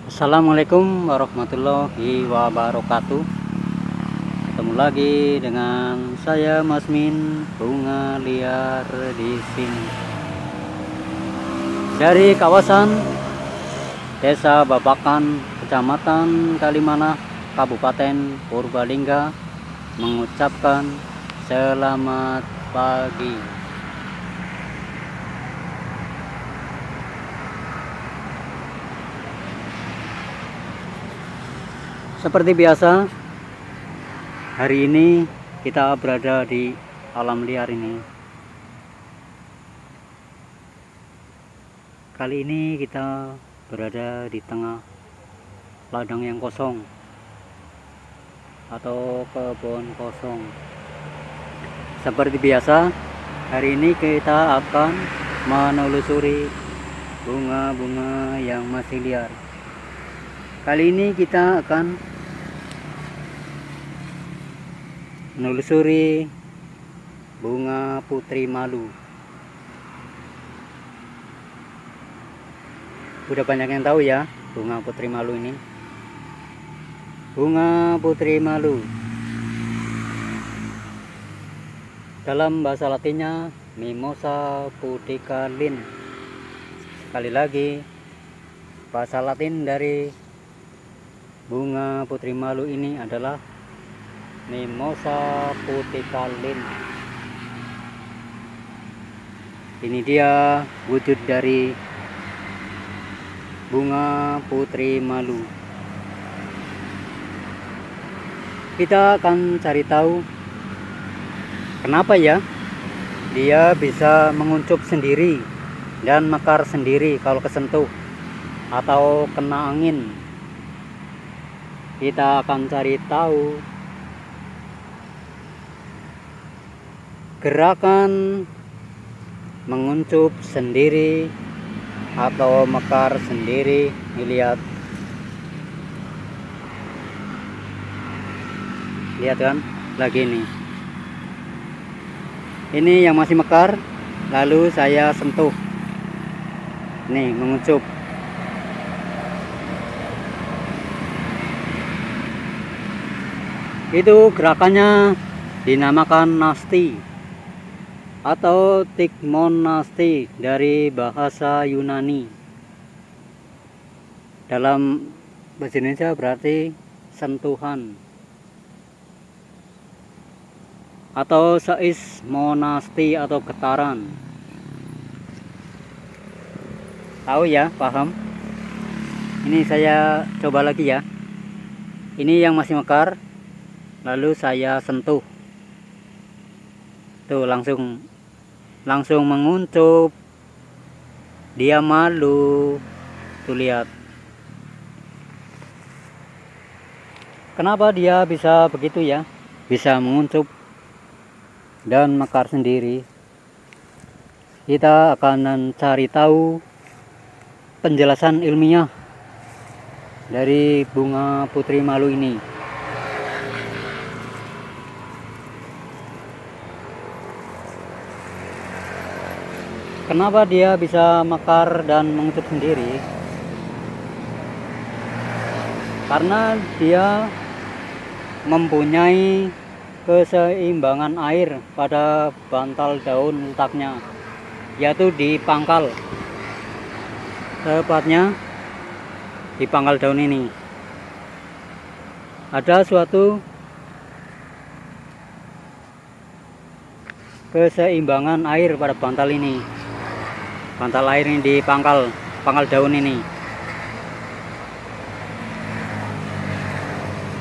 Assalamualaikum warahmatullahi wabarakatuh. Ketemu lagi dengan saya Mas Min, bunga liar di sini. Dari kawasan Desa Babakan, Kecamatan Kalimanah, Kabupaten Purbalingga, mengucapkan selamat pagi. Seperti biasa, hari ini kita berada di alam liar ini. Kali ini kita berada di tengah ladang yang kosong atau kebun kosong. Seperti biasa, hari ini kita akan menelusuri bunga-bunga yang masih liar. Kali ini kita akan menelusuri bunga putri malu. Udah banyak yang tahu ya bunga putri malu ini. Bunga putri malu dalam bahasa Latinnya Mimosa pudica Linn. Sekali lagi, bahasa Latin dari bunga putri malu ini adalah Mimosa pudica Linn. Ini dia wujud dari bunga putri malu. Kita akan cari tahu kenapa ya dia bisa menguncup sendiri dan mekar sendiri kalau kesentuh atau kena angin. Kita akan cari tahu gerakan menguncup sendiri atau mekar sendiri. Lihat kan lagi ini yang masih mekar, lalu saya sentuh, nih menguncup. Itu gerakannya dinamakan nasti atau tikmon nasti dari bahasa Yunani. Dalam bahasa Indonesia berarti sentuhan atau seismonasti atau getaran. Tahu ya, paham? Ini saya coba lagi ya. Ini yang masih mekar, lalu saya sentuh. Tuh langsung menguncup. Dia malu. Tuh lihat. Kenapa dia bisa begitu ya? Bisa menguncup dan mekar sendiri. Kita akan mencari tahu penjelasan ilmiah dari bunga putri malu ini. Kenapa dia bisa mekar dan menguncup sendiri? Karena dia mempunyai keseimbangan air pada bantal daun letaknya, yaitu di pangkal, tepatnya di pangkal daun ini. Ada suatu keseimbangan air pada bantal ini. Bantal air ini di pangkal daun ini.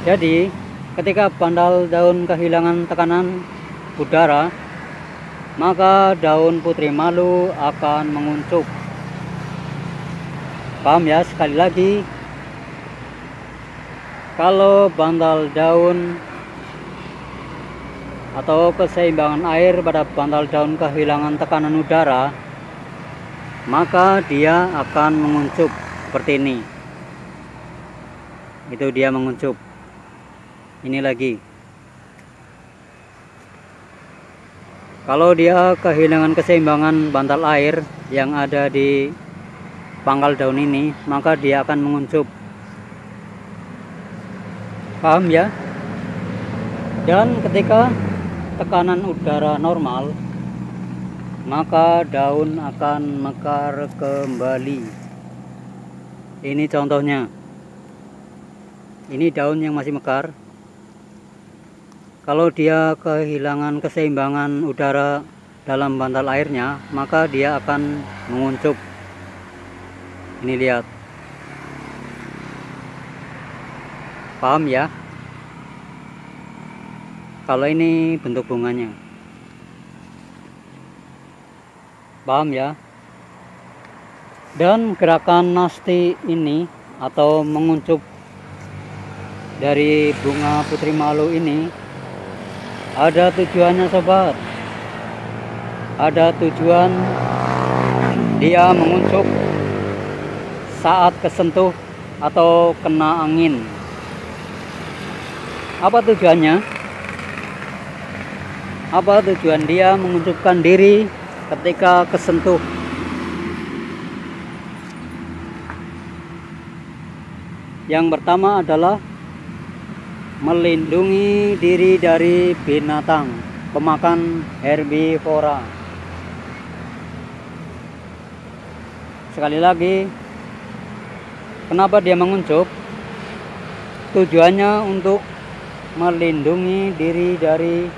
Jadi ketika bantal daun kehilangan tekanan udara, maka daun putri malu akan menguncup. Paham ya? Sekali lagi, kalau bantal daun atau keseimbangan air pada bantal daun kehilangan tekanan udara, maka dia akan menguncup seperti ini. Itu dia menguncup. Ini lagi. Kalau dia kehilangan keseimbangan bantal air yang ada di pangkal daun ini, maka dia akan menguncup Paham ya? Dan ketika tekanan udara normal, maka daun akan mekar kembali. Ini contohnya. Ini daun yang masih mekar. Kalau dia kehilangan keseimbangan udara dalam bantal airnya, maka dia akan menguncup. Ini lihat. Paham ya? Kalau ini bentuk bunganya. Paham ya? Dan gerakan nasti ini atau menguncup dari bunga putri malu ini ada tujuannya sobat. Ada tujuan dia menguncup saat kesentuh atau kena angin. Apa tujuannya? Apa tujuan dia menguncupkan diri ketika kesentuh? Yang pertama adalah melindungi diri dari binatang pemakan herbivora. Sekali lagi, kenapa dia menguncup? Tujuannya untuk melindungi diri dari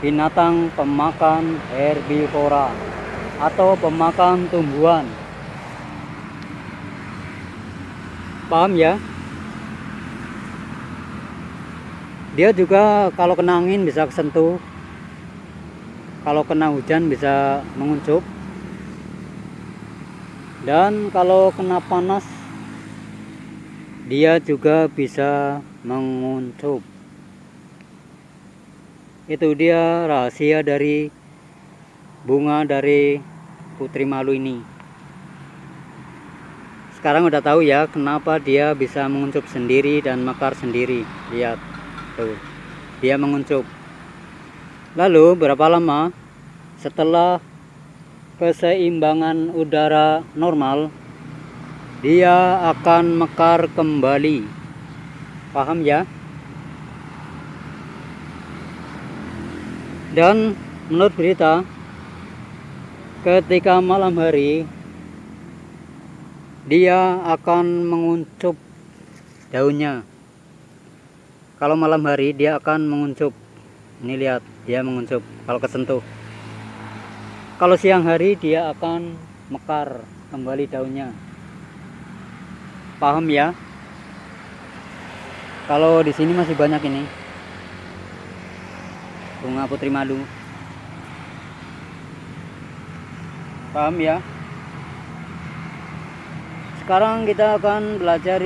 binatang pemakan herbivora atau pemakan tumbuhan. Paham ya? Dia juga kalau kena angin bisa kesentuh, kalau kena hujan bisa menguncup, dan kalau kena panas dia juga bisa menguncup. Itu dia rahasia dari bunga dari putri malu ini. Sekarang udah tahu ya kenapa dia bisa menguncup sendiri dan mekar sendiri. Lihat tuh, dia menguncup. Lalu berapa lama setelah keseimbangan udara normal, dia akan mekar kembali. Paham ya? Dan menurut berita, ketika malam hari dia akan menguncup daunnya. Kalau malam hari dia akan menguncup. Ini lihat, dia menguncup kalau kesentuh. Kalau siang hari dia akan mekar kembali daunnya. Paham ya? Kalau di sini masih banyak ini bunga putri malu. Paham ya? Sekarang kita akan belajar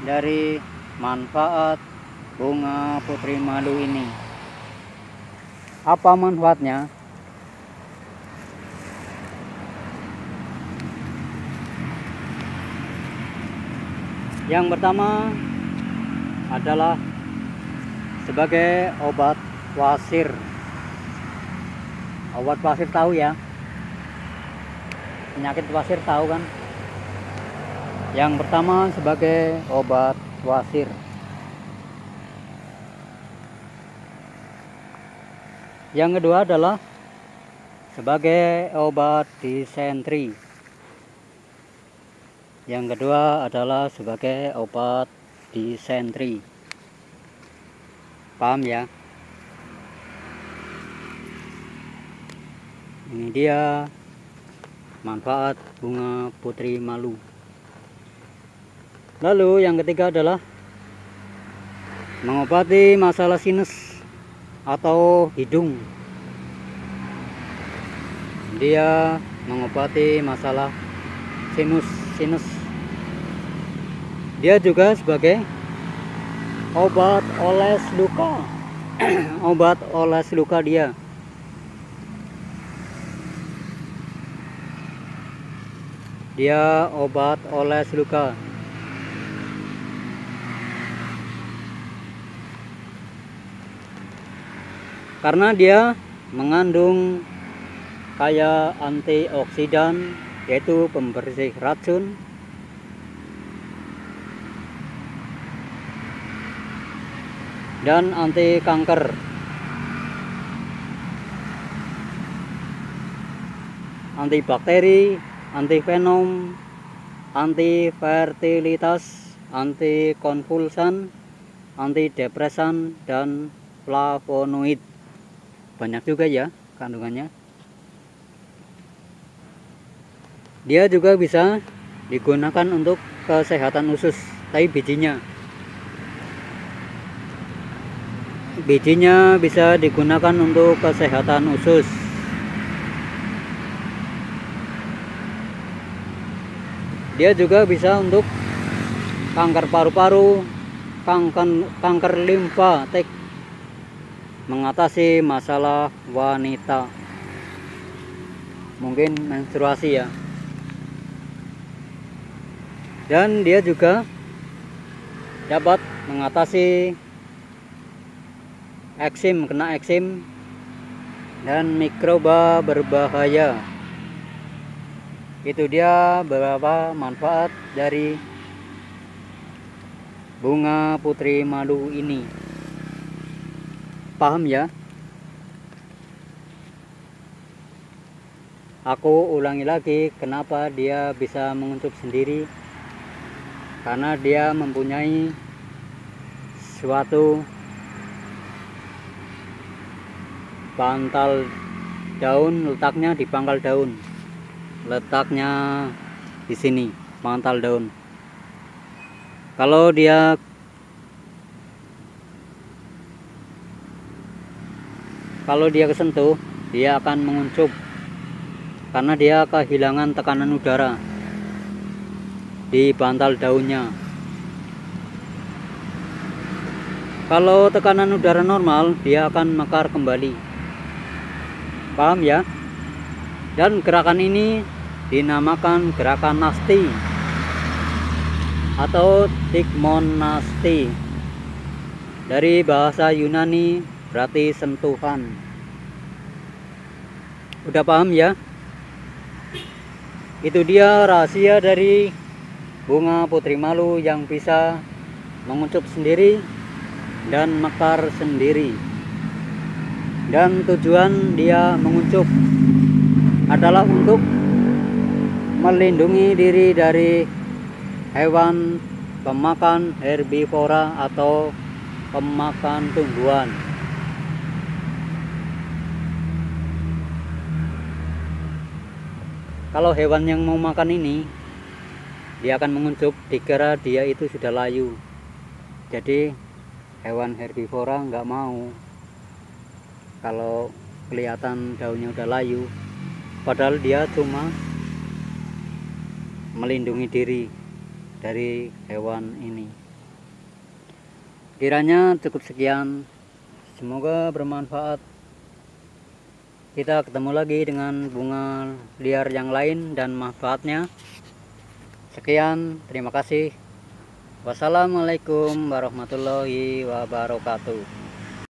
dari manfaat bunga putri malu ini. Apa manfaatnya? Yang pertama adalah sebagai obat wasir. Obat wasir tahu ya? Penyakit wasir tahu kan? Yang pertama sebagai obat wasir. Yang kedua adalah sebagai obat disentri. Yang kedua adalah sebagai obat disentri. Paham ya? Ini dia manfaat bunga putri malu. Lalu yang ketiga adalah mengobati masalah sinus atau hidung. Dia mengobati masalah sinus. Dia juga sebagai obat oles luka. Obat oles luka dia. Dia obat oles luka. Karena dia mengandung kayak antioksidan, yaitu pembersih racun. dan anti kanker, anti bakteri, anti venom, anti fertilitas, anti konvulsan, anti depresan, dan flavonoid. Banyak juga ya kandungannya. Dia juga bisa digunakan untuk kesehatan usus, tapi bijinya bisa digunakan untuk kesehatan usus. Dia juga bisa untuk kanker paru-paru, kanker limfatik, mengatasi masalah wanita, mungkin menstruasi ya. Dan dia juga dapat mengatasi eksim, kena eksim dan mikroba berbahaya. Itu dia beberapa manfaat dari bunga putri madu ini. Paham ya? Aku ulangi lagi, kenapa dia bisa menguncup sendiri? Karena dia mempunyai suatu bantal daun, letaknya di pangkal daun, letaknya di sini, pangkal daun. Kalau dia kesentuh, dia akan menguncup karena dia kehilangan tekanan udara di bantal daunnya. Kalau tekanan udara normal, dia akan mekar kembali. Paham ya? Dan gerakan ini dinamakan gerakan nasti atau Tikmonasti. Dari bahasa Yunani berarti sentuhan. Udah paham ya? Itu dia rahasia dari bunga putri malu yang bisa menguncup sendiri dan mekar sendiri. Dan tujuan dia menguncup adalah untuk melindungi diri dari hewan pemakan herbivora atau pemakan tumbuhan. Kalau hewan yang mau makan ini, dia akan menguncup dikira dia itu sudah layu. Jadi hewan herbivora nggak mau kalau kelihatan daunnya udah layu, padahal dia cuma melindungi diri dari hewan ini. Kiranya cukup sekian, semoga bermanfaat. Kita ketemu lagi dengan bunga liar yang lain dan manfaatnya. Sekian, terima kasih. Wassalamualaikum warahmatullahi wabarakatuh.